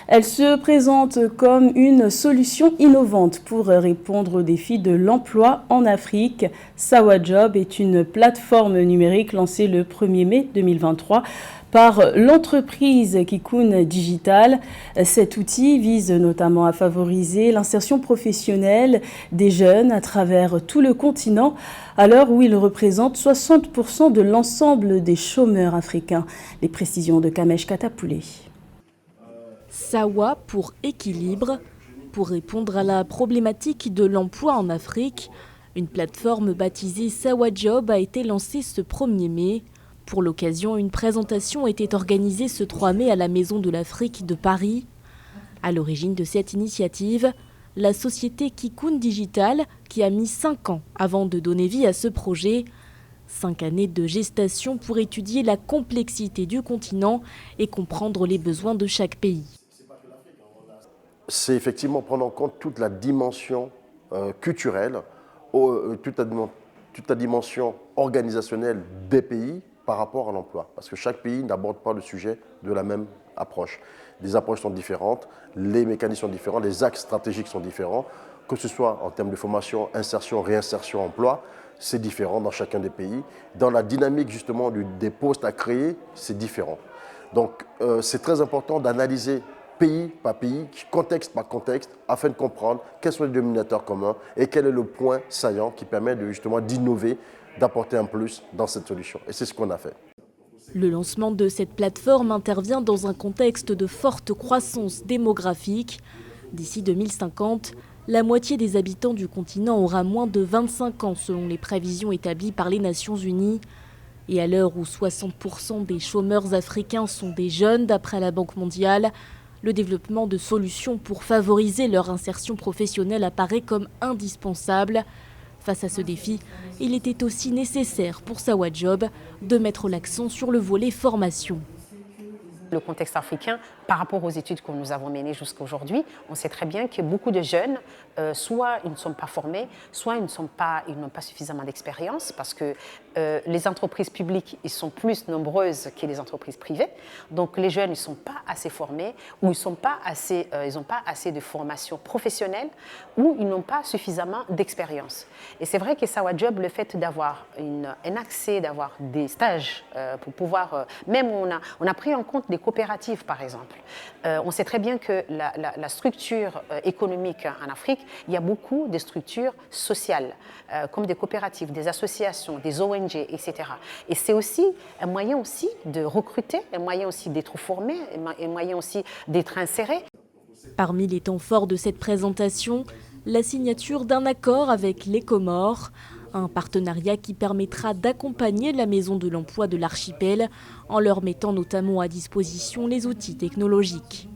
Elle se présente comme une solution innovante pour répondre aux défis de l'emploi en Afrique. Sawajob est une plateforme numérique lancée le 1er mai 2023 par l'entreprise Kikoun Digital. Cet outil vise notamment à favoriser l'insertion professionnelle des jeunes à travers tout le continent, à l'heure où il représente 60% de l'ensemble des chômeurs africains. Les précisions de Kamesh Katapoulé. Sawa pour équilibre, pour répondre à la problématique de l'emploi en Afrique, une plateforme baptisée Sawajob a été lancée ce 1er mai. Pour l'occasion, une présentation était organisée ce 3 mai à la Maison de l'Afrique de Paris. À l'origine de cette initiative, la société Kikoun Digital, qui a mis 5 ans avant de donner vie à ce projet. 5 années de gestation pour étudier la complexité du continent et comprendre les besoins de chaque pays. C'est effectivement prendre en compte toute la dimension culturelle, toute la dimension organisationnelle des pays par rapport à l'emploi. Parce que chaque pays n'aborde pas le sujet de la même approche. Les approches sont différentes, les mécanismes sont différents, les axes stratégiques sont différents, que ce soit en termes de formation, insertion, réinsertion, emploi, c'est différent dans chacun des pays. Dans la dynamique justement des postes à créer, c'est différent. Donc c'est très important d'analyser pays par pays, contexte par contexte, afin de comprendre quels sont les dénominateurs communs et quel est le point saillant qui permet justement d'innover, d'apporter un plus dans cette solution. Et c'est ce qu'on a fait. Le lancement de cette plateforme intervient dans un contexte de forte croissance démographique. D'ici 2050, la moitié des habitants du continent aura moins de 25 ans selon les prévisions établies par les Nations Unies. Et à l'heure où 60% des chômeurs africains sont des jeunes d'après la Banque mondiale, le développement de solutions pour favoriser leur insertion professionnelle apparaît comme indispensable. Face à ce défi, il était aussi nécessaire pour Sawajob de mettre l'accent sur le volet formation. Le contexte africain, par rapport aux études que nous avons menées jusqu'à aujourd'hui, on sait très bien que beaucoup de jeunes, soit ils ne sont pas formés, soit ils n'ont pas suffisamment d'expérience parce que les entreprises publiques ils sont plus nombreuses que les entreprises privées. Donc les jeunes ne sont pas assez formés ou ils n'ont pas assez de formation professionnelle ou ils n'ont pas suffisamment d'expérience. Et c'est vrai que Sawajob, le fait d'avoir un accès, d'avoir des stages pour pouvoir, même on a pris en compte des coopératives par exemple. On sait très bien que la structure économique en Afrique, il y a beaucoup de structures sociales, comme des coopératives, des associations, des ONG, etc. Et c'est aussi un moyen aussi de recruter, un moyen aussi d'être formé, un moyen aussi d'être inséré. Parmi les temps forts de cette présentation, la signature d'un accord avec les Comores, un partenariat qui permettra d'accompagner la Maison de l'Emploi de l'archipel en leur mettant notamment à disposition les outils technologiques.